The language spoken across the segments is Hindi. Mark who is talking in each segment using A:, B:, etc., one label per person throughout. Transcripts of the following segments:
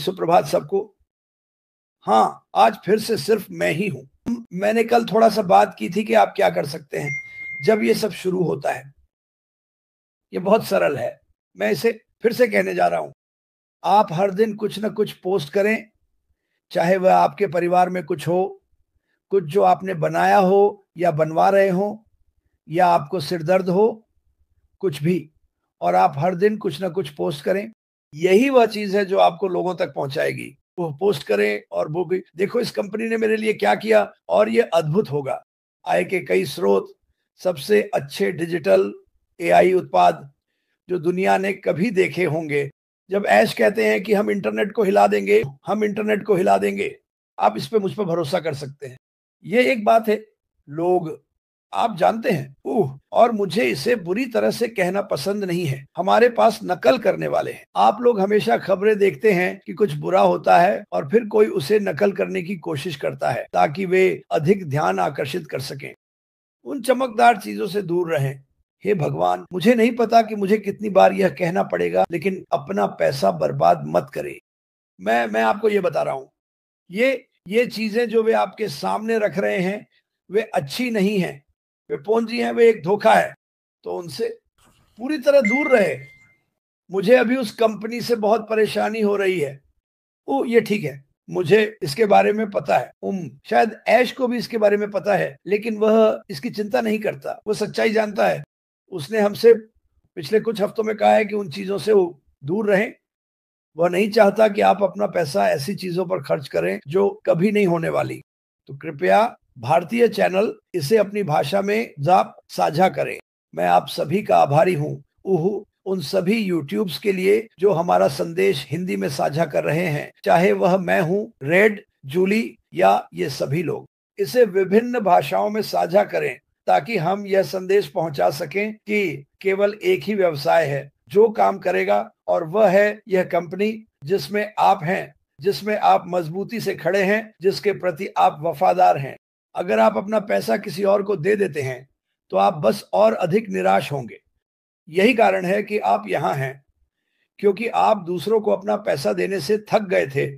A: सुप्रभात सबको। हाँ, आज फिर से सिर्फ मैं ही हूं। मैंने कल थोड़ा सा बात की थी कि आप क्या कर सकते हैं जब ये सब शुरू होता है। ये बहुत सरल है, मैं इसे फिर से कहने जा रहा हूं। आप हर दिन कुछ ना कुछ पोस्ट करें, चाहे वह आपके परिवार में कुछ हो, कुछ जो आपने बनाया हो या बनवा रहे हो, या आपको सिरदर्द हो, कुछ भी। और आप हर दिन कुछ ना कुछ पोस्ट करें। यही वह चीज है जो आपको लोगों तक पहुंचाएगी। वो पोस्ट करें और वो भी देखो इस कंपनी ने मेरे लिए क्या किया, और ये अद्भुत होगा। आय के कई स्रोत, सबसे अच्छे डिजिटल एआई उत्पाद जो दुनिया ने कभी देखे होंगे। जब ऐश कहते हैं कि हम इंटरनेट को हिला देंगे, हम इंटरनेट को हिला देंगे, आप इस पे मुझ पर भरोसा कर सकते हैं। ये एक बात है। लोग, आप जानते हैं, और मुझे इसे बुरी तरह से कहना पसंद नहीं है, हमारे पास नकल करने वाले हैं। आप लोग हमेशा खबरें देखते हैं कि कुछ बुरा होता है और फिर कोई उसे नकल करने की कोशिश करता है ताकि वे अधिक ध्यान आकर्षित कर सकें। उन चमकदार चीजों से दूर रहें। हे भगवान, मुझे नहीं पता कि मुझे कितनी बार यह कहना पड़ेगा, लेकिन अपना पैसा बर्बाद मत करें। मैं आपको ये बता रहा हूं, ये चीजें जो वे आपके सामने रख रहे हैं, वे अच्छी नहीं है, वे पूंजी हैं, वे एक धोखा है। तो उनसे पूरी तरह दूर रहे। मुझे अभी उस कंपनी से बहुत परेशानी हो रही है। ओ, ये ठीक है, मुझे इसके बारे में पता है। शायद ऐश को भी इसके बारे में पता है, लेकिन वह इसकी चिंता नहीं करता। वो सच्चाई जानता है। उसने हमसे पिछले कुछ हफ्तों में कहा है कि उन चीजों से वो दूर रहें। वह नहीं चाहता कि आप अपना पैसा ऐसी चीजों पर खर्च करें जो कभी नहीं होने वाली। तो कृपया भारतीय चैनल इसे अपनी भाषा में आप साझा करें। मैं आप सभी का आभारी हूँ। उन सभी यूट्यूब्स के लिए जो हमारा संदेश हिंदी में साझा कर रहे हैं, चाहे वह मैं हूँ, रेड, जूली या ये सभी लोग। इसे विभिन्न भाषाओं में साझा करें ताकि हम यह संदेश पहुंचा सकें कि केवल एक ही व्यवसाय है जो काम करेगा, और वह है यह कंपनी जिसमें आप हैं, जिसमें आप मजबूती से खड़े हैं, जिसके प्रति आप वफादार हैं। अगर आप अपना पैसा किसी और को दे देते हैं तो आप बस और अधिक निराश होंगे। यही कारण है कि आप यहाँ हैं, क्योंकि आप दूसरों को अपना पैसा देने से थक गए थे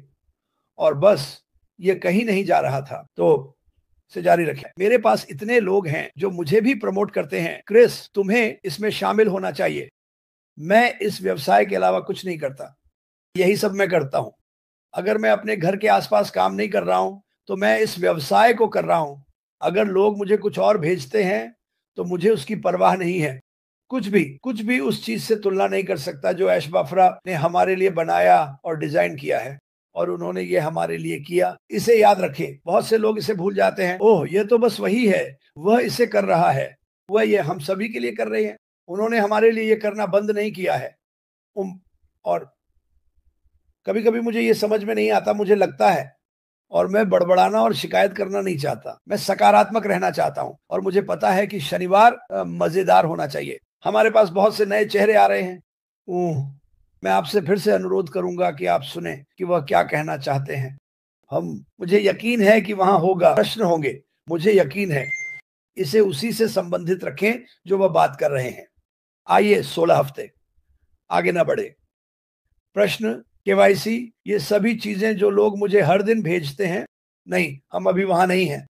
A: और बस ये कहीं नहीं जा रहा था। तो से जारी रखें। मेरे पास इतने लोग हैं जो मुझे भी प्रमोट करते हैं, क्रिस तुम्हें इसमें शामिल होना चाहिए। मैं इस व्यवसाय के अलावा कुछ नहीं करता, यही सब मैं करता हूं। अगर मैं अपने घर के आसपास काम नहीं कर रहा हूं तो मैं इस व्यवसाय को कर रहा हूं। अगर लोग मुझे कुछ और भेजते हैं तो मुझे उसकी परवाह नहीं है। कुछ भी उस चीज से तुलना नहीं कर सकता जो ऐश बाफरा ने हमारे लिए बनाया और डिजाइन किया है। और उन्होंने ये हमारे लिए किया। इसे याद रखें। बहुत से लोग इसे भूल जाते हैं। ओह, ये तो बस वही है, वह इसे कर रहा है, वह ये हम सभी के लिए कर रही है। उन्होंने हमारे लिए ये करना बंद नहीं किया है। और कभी कभी मुझे ये समझ में नहीं आता, मुझे लगता है, और मैं बड़बड़ाना और शिकायत करना नहीं चाहता, मैं सकारात्मक रहना चाहता हूं। और मुझे पता है कि शनिवार मजेदार होना चाहिए। हमारे पास बहुत से नए चेहरे आ रहे हैं। मैं आपसे फिर से अनुरोध करूंगा कि आप सुने कि वह क्या कहना चाहते हैं। मुझे यकीन है कि वहां होगा, प्रश्न होंगे, मुझे यकीन है। इसे उसी से संबंधित रखें जो वह बात कर रहे हैं। आइए 16 हफ्ते आगे ना बढ़े। प्रश्न, केवाईसी, ये सभी चीजें जो लोग मुझे हर दिन भेजते हैं, नहीं, हम अभी वहां नहीं हैं।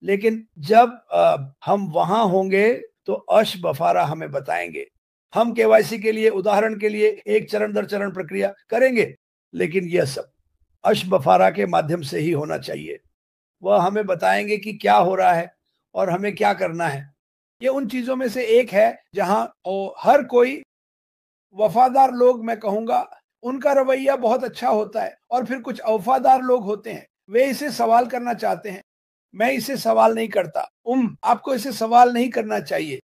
A: लेकिन जब हम वहां होंगे तो अश बफारा हमें बताएंगे। हम केवाईसी के लिए, उदाहरण के लिए, एक चरण दर चरण प्रक्रिया करेंगे, लेकिन यह सब अश बफारा के माध्यम से ही होना चाहिए। वह हमें बताएंगे कि क्या हो रहा है और हमें क्या करना है। ये उन चीजों में से एक है जहां हर कोई वफादार लोग, मैं कहूंगा, उनका रवैया बहुत अच्छा होता है, और फिर कुछ अवफादार लोग होते हैं, वे इसे सवाल करना चाहते हैं। मैं इसे सवाल नहीं करता। आपको इसे सवाल नहीं करना चाहिए।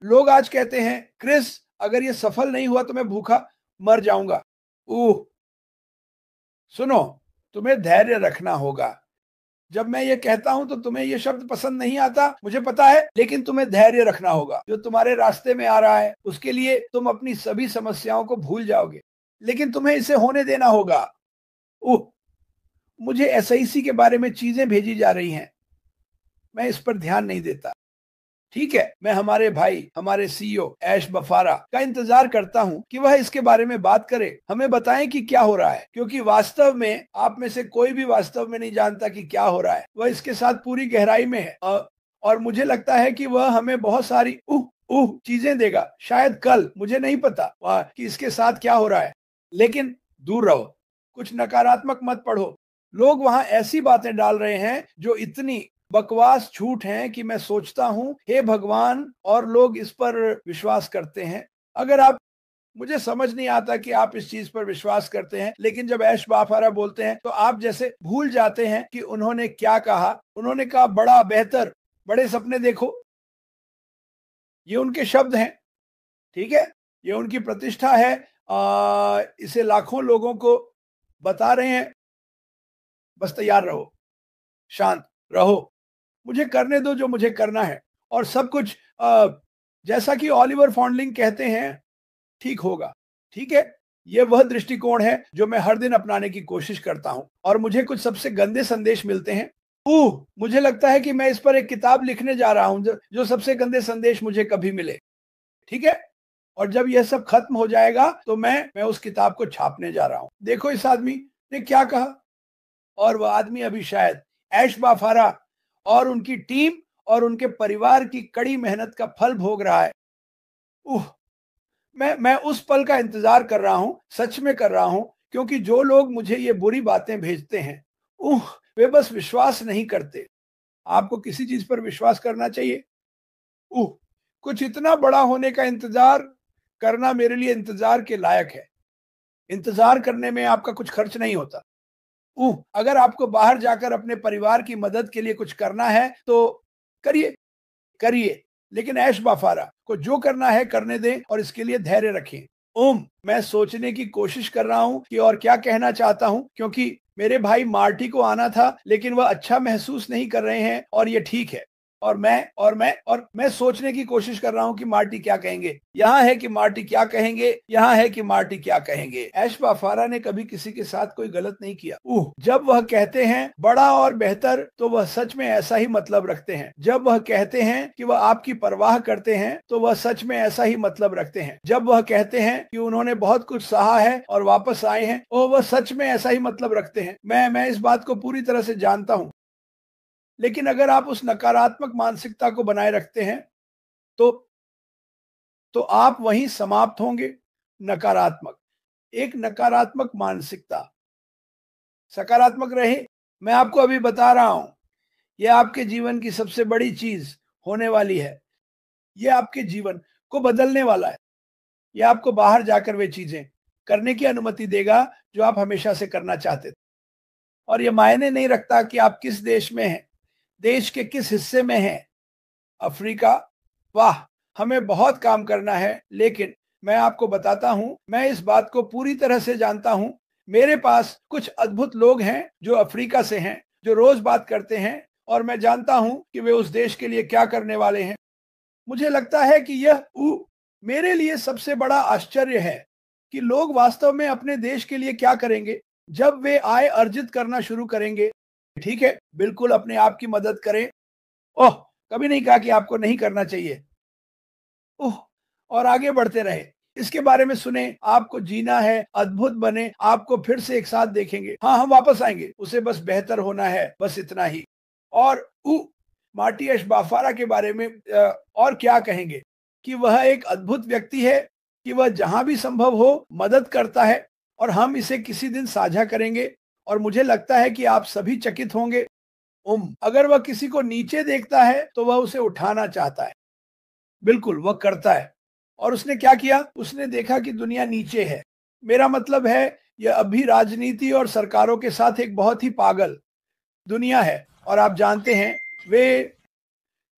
A: लोग आज कहते हैं, क्रिस अगर ये सफल नहीं हुआ तो मैं भूखा मर जाऊंगा। सुनो, तुम्हें धैर्य रखना होगा। जब मैं ये कहता हूं तो तुम्हें ये शब्द पसंद नहीं आता, मुझे पता है, लेकिन तुम्हें धैर्य रखना होगा। जो तुम्हारे रास्ते में आ रहा है उसके लिए तुम अपनी सभी समस्याओं को भूल जाओगे, लेकिन तुम्हें इसे होने देना होगा। मुझे एसआईसी के बारे में चीजें भेजी जा रही हैं, मैं इस पर ध्यान नहीं देता। ठीक है, मैं हमारे भाई, हमारे सीईओ ऐश बफारा का इंतजार करता हूं कि वह इसके बारे में बात करे, हमें बताएं कि क्या हो रहा है, क्योंकि वास्तव में आप में से कोई भी वास्तव में नहीं जानता कि क्या हो रहा है। वह इसके साथ पूरी गहराई में है और मुझे लगता है कि वह हमें बहुत सारी चीजें देगा, शायद कल, मुझे नहीं पता कि इसके साथ क्या हो रहा है। लेकिन दूर रहो, कुछ नकारात्मक मत पढ़ो। लोग वहां ऐसी बातें डाल रहे हैं जो इतनी बकवास झूठ हैं कि मैं सोचता हूं, हे भगवान, और लोग इस पर विश्वास करते हैं। अगर आप, मुझे समझ नहीं आता कि आप इस चीज पर विश्वास करते हैं, लेकिन जब ऐश बाफारा बोलते हैं तो आप जैसे भूल जाते हैं कि उन्होंने क्या कहा। उन्होंने कहा बड़ा बेहतर, बड़े सपने देखो। ये उनके शब्द हैं, ठीक है, ये उनकी प्रतिष्ठा है। इसे लाखों लोगों को बता रहे हैं। बस तैयार रहो, शांत रहो, मुझे करने दो जो मुझे करना है, और सब कुछ जैसा कि ऑलिवर फॉन्डलिंग कहते हैं, ठीक होगा। ठीक है, ये वह दृष्टिकोण है जो मैं हर दिन अपनाने की कोशिश करता हूं, और मुझे कुछ सबसे गंदे संदेश मिलते हैं। मुझे लगता है कि मैं इस पर एक किताब लिखने जा रहा हूं, जो सबसे गंदे संदेश मुझे कभी मिले। ठीक है, और जब यह सब खत्म हो जाएगा तो मैं उस किताब को छापने जा रहा हूं। देखो इस आदमी ने क्या कहा, और वह आदमी अभी शायद ऐश बाफारा और उनकी टीम और उनके परिवार की कड़ी मेहनत का फल भोग रहा है। मैं उस पल का इंतजार कर रहा हूं, सच में कर रहा हूं, क्योंकि जो लोग मुझे ये बुरी बातें भेजते हैं, वे बस विश्वास नहीं करते। आपको किसी चीज पर विश्वास करना चाहिए। कुछ इतना बड़ा होने का इंतजार करना मेरे लिए इंतजार के लायक है। इंतजार करने में आपका कुछ खर्च नहीं होता। अगर आपको बाहर जाकर अपने परिवार की मदद के लिए कुछ करना है तो करिए, करिए, लेकिन ऐश बाफारा को जो करना है करने दें और इसके लिए धैर्य रखें। मैं सोचने की कोशिश कर रहा हूं कि और क्या कहना चाहता हूं, क्योंकि मेरे भाई मार्टी को आना था, लेकिन वह अच्छा महसूस नहीं कर रहे हैं, और ये ठीक है। और मैं सोचने की कोशिश कर रहा हूं कि मार्टी क्या कहेंगे। यहाँ है कि मार्टी क्या कहेंगे, यहाँ है कि मार्टी क्या कहेंगे। ऐश बाफारा ने कभी किसी के साथ कोई गलत नहीं किया। जब वह कहते हैं बड़ा और बेहतर, तो वह सच में ऐसा ही मतलब रखते हैं। जब वह कहते हैं कि वह आपकी परवाह करते हैं, तो वह सच में ऐसा ही मतलब रखते हैं। जब वह कहते हैं कि उन्होंने बहुत कुछ सहा है और वापस आए हैं, वह सच में ऐसा ही मतलब रखते हैं। मैं इस बात को पूरी तरह से जानता हूं। लेकिन अगर आप उस नकारात्मक मानसिकता को बनाए रखते हैं तो आप वहीं समाप्त होंगे। नकारात्मक, एक नकारात्मक मानसिकता, सकारात्मक रहे। मैं आपको अभी बता रहा हूं, यह आपके जीवन की सबसे बड़ी चीज होने वाली है। यह आपके जीवन को बदलने वाला है। यह आपको बाहर जाकर वे चीजें करने की अनुमति देगा जो आप हमेशा से करना चाहते थे। और यह मायने नहीं रखता कि आप किस देश में हैं, देश के किस हिस्से में हैं। अफ्रीका, वाह, हमें बहुत काम करना है, लेकिन मैं आपको बताता हूं, मैं इस बात को पूरी तरह से जानता हूं। मेरे पास कुछ अद्भुत लोग हैं जो अफ्रीका से हैं, जो रोज बात करते हैं, और मैं जानता हूं कि वे उस देश के लिए क्या करने वाले हैं। मुझे लगता है कि यह मेरे लिए सबसे बड़ा आश्चर्य है कि लोग वास्तव में अपने देश के लिए क्या करेंगे जब वे आय अर्जित करना शुरू करेंगे। ठीक है, बिल्कुल अपने आप की मदद करें। कभी नहीं कहा कि आपको नहीं करना चाहिए। और आगे बढ़ते रहे, इसके बारे में सुने, आपको जीना है, अद्भुत बने, आपको फिर से एक साथ देखेंगे। हाँ, हम वापस आएंगे, उसे बस बेहतर होना है, बस इतना ही। और मार्टी ऐश बाफारा के बारे में और क्या कहेंगे कि वह एक अद्भुत व्यक्ति है, कि वह जहां भी संभव हो मदद करता है, और हम इसे किसी दिन साझा करेंगे। और मुझे लगता है कि आप सभी चकित होंगे। अगर वह किसी को नीचे देखता है तो वह उसे उठाना चाहता है। बिल्कुल, वह करता है। और उसने क्या किया, उसने देखा कि दुनिया नीचे है। मेरा मतलब है, यह अभी राजनीति और सरकारों के साथ एक बहुत ही पागल दुनिया है। और आप जानते हैं, वे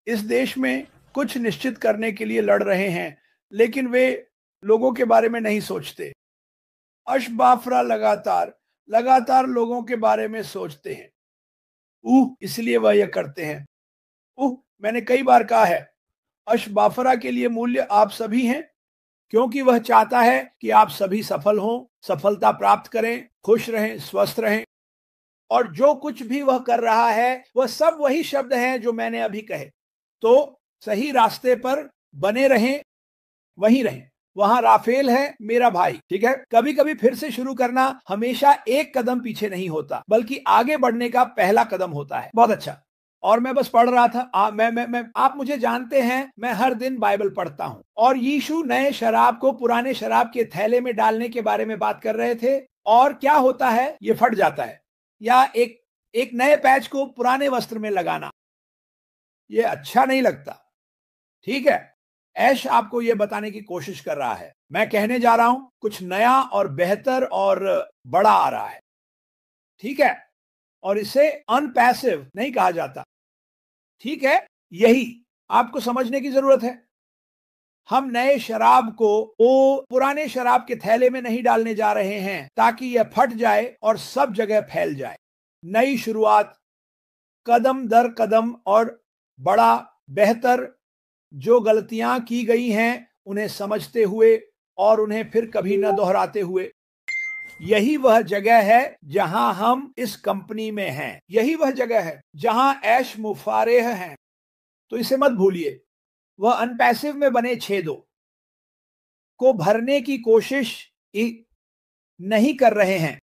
A: इस देश में कुछ निश्चित करने के लिए लड़ रहे हैं, लेकिन वे लोगों के बारे में नहीं सोचते। अश बाफरा लगातार लोगों के बारे में सोचते हैं। इसलिए वह यह करते हैं। मैंने कई बार कहा है, अश बाफरा के लिए मूल्य आप सभी हैं, क्योंकि वह चाहता है कि आप सभी सफल हों, सफलता प्राप्त करें, खुश रहें, स्वस्थ रहें। और जो कुछ भी वह कर रहा है, वह सब वही शब्द हैं जो मैंने अभी कहे। तो सही रास्ते पर बने रहें, वहीं रहें। वहां राफेल है मेरा भाई, ठीक है। कभी कभी फिर से शुरू करना हमेशा एक कदम पीछे नहीं होता, बल्कि आगे बढ़ने का पहला कदम होता है। बहुत अच्छा। और मैं बस पढ़ रहा था, आप मुझे जानते हैं, मैं हर दिन बाइबल पढ़ता हूं। और यीशु नए शराब को पुराने शराब के थैले में डालने के बारे में बात कर रहे थे। और क्या होता है, ये फट जाता है। या एक नए पैच को पुराने वस्त्र में लगाना, ये अच्छा नहीं लगता, ठीक है। ऐश आपको यह बताने की कोशिश कर रहा है, मैं कहने जा रहा हूं कुछ नया और बेहतर और बड़ा आ रहा है, ठीक है। और इसे अनपैसिव नहीं कहा जाता, ठीक है। यही आपको समझने की जरूरत है। हम नए शराब को वो पुराने शराब के थैले में नहीं डालने जा रहे हैं ताकि यह फट जाए और सब जगह फैल जाए। नई शुरुआत, कदम दर कदम और बड़ा बेहतर, जो गलतियां की गई हैं उन्हें समझते हुए और उन्हें फिर कभी न दोहराते हुए। यही वह जगह है जहां हम इस कंपनी में हैं। यही वह जगह है जहां ऐश मुफारेह हैं। तो इसे मत भूलिए। वह अनपैसिव में बने छेदों को भरने की कोशिश नहीं कर रहे हैं,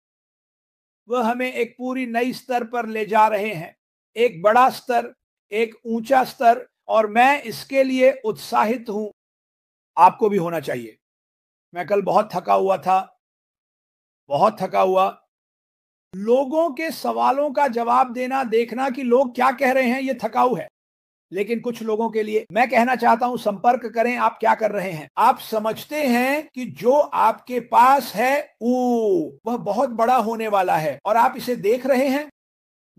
A: वह हमें एक पूरी नई स्तर पर ले जा रहे हैं, एक बड़ा स्तर, एक ऊंचा स्तर। और मैं इसके लिए उत्साहित हूं। आपको भी होना चाहिए। मैं कल बहुत थका हुआ था, बहुत थका हुआ। लोगों के सवालों का जवाब देना, देखना कि लोग क्या कह रहे हैं, यह थकाऊ है। लेकिन कुछ लोगों के लिए मैं कहना चाहता हूं, संपर्क करें। आप क्या कर रहे हैं? आप समझते हैं कि जो आपके पास है वह बहुत बड़ा होने वाला है और आप इसे देख रहे हैं।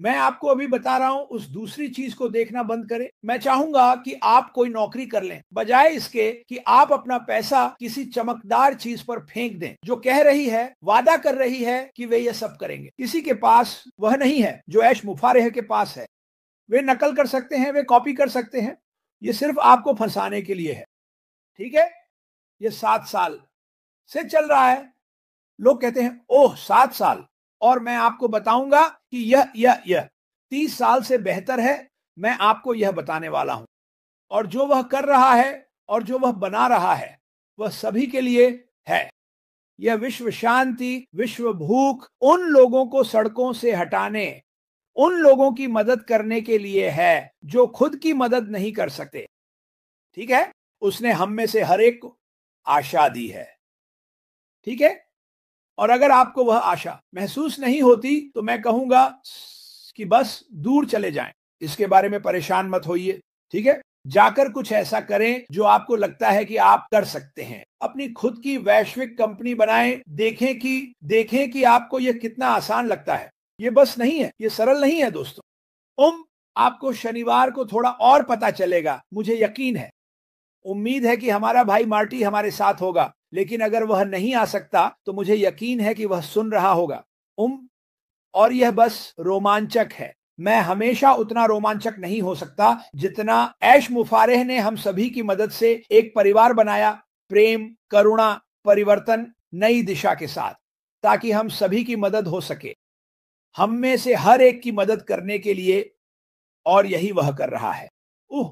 A: मैं आपको अभी बता रहा हूं, उस दूसरी चीज को देखना बंद करें। मैं चाहूंगा कि आप कोई नौकरी कर लें, बजाय इसके कि आप अपना पैसा किसी चमकदार चीज पर फेंक दें जो कह रही है, वादा कर रही है कि वे ये सब करेंगे। किसी के पास वह नहीं है जो ऐश मुफारेह के पास है। वे नकल कर सकते हैं, वे कॉपी कर सकते हैं, ये सिर्फ आपको फंसाने के लिए है, ठीक है। ये 7 साल से चल रहा है। लोग कहते हैं ओह 7 साल, और मैं आपको बताऊंगा कि यह 30 साल से बेहतर है। मैं आपको यह बताने वाला हूं। और जो वह कर रहा है और जो वह बना रहा है, वह सभी के लिए है। यह विश्व शांति, विश्व भूख, उन लोगों को सड़कों से हटाने, उन लोगों की मदद करने के लिए है जो खुद की मदद नहीं कर सकते, ठीक है। उसने हम में से हर एक को आशा दी है, ठीक है। और अगर आपको वह आशा महसूस नहीं होती तो मैं कहूंगा कि बस दूर चले जाएं, इसके बारे में परेशान मत होइए, ठीक है। जाकर कुछ ऐसा करें जो आपको लगता है कि आप कर सकते हैं। अपनी खुद की वैश्विक कंपनी बनाएं। देखें कि आपको यह कितना आसान लगता है। ये बस नहीं है, ये सरल नहीं है दोस्तों। आपको शनिवार को थोड़ा और पता चलेगा, मुझे यकीन है। उम्मीद है कि हमारा भाई मार्टी हमारे साथ होगा, लेकिन अगर वह नहीं आ सकता तो मुझे यकीन है कि वह सुन रहा होगा। और यह बस रोमांचक है। मैं हमेशा उतना रोमांचक नहीं हो सकता जितना ऐश मुफारेह ने हम सभी की मदद से एक परिवार बनाया, प्रेम, करुणा, परिवर्तन, नई दिशा के साथ, ताकि हम सभी की मदद हो सके, हम में से हर एक की मदद करने के लिए। और यही वह कर रहा है।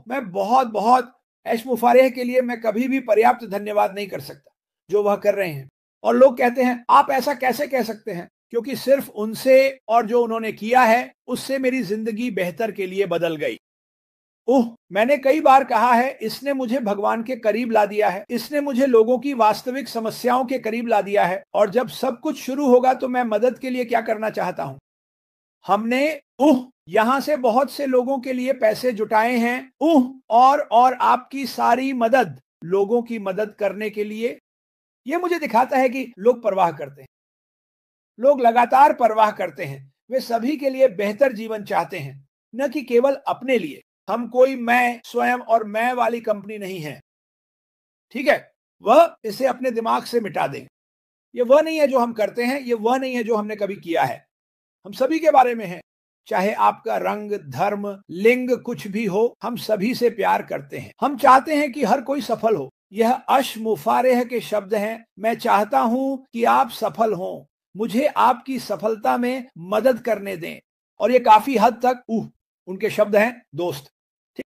A: मैं बहुत बहुत ऐश मुफारेह के लिए मैं कभी भी पर्याप्त धन्यवाद नहीं कर सकता जो वह कर रहे हैं। और लोग कहते हैं आप ऐसा कैसे कह सकते हैं? क्योंकि सिर्फ उनसे और जो उन्होंने किया है उससे मेरी जिंदगी बेहतर के लिए बदल गई। मैंने कई बार कहा है, इसने मुझे भगवान के करीब ला दिया है, इसने मुझे लोगों की वास्तविक समस्याओं के करीब ला दिया है। और जब सब कुछ शुरू होगा तो मैं मदद के लिए क्या करना चाहता हूं। हमने यहां से बहुत से लोगों के लिए पैसे जुटाए हैं। और आपकी सारी मदद लोगों की मदद करने के लिए। यह मुझे दिखाता है कि लोग परवाह करते हैं, लोग लगातार परवाह करते हैं। वे सभी के लिए बेहतर जीवन चाहते हैं, न कि केवल अपने लिए। हम कोई मैं, स्वयं और मैं वाली कंपनी नहीं है, ठीक है। वह इसे अपने दिमाग से मिटा दें। यह वह नहीं है जो हम करते हैं, यह वह नहीं है जो हमने कभी किया है। हम सभी के बारे में है, चाहे आपका रंग, धर्म, लिंग कुछ भी हो, हम सभी से प्यार करते हैं। हम चाहते हैं कि हर कोई सफल हो। यह अश मुफारेह के शब्द हैं। मैं चाहता हूं कि आप सफल हों, मुझे आपकी सफलता में मदद करने दें। और ये काफी हद तक उनके शब्द हैं दोस्त।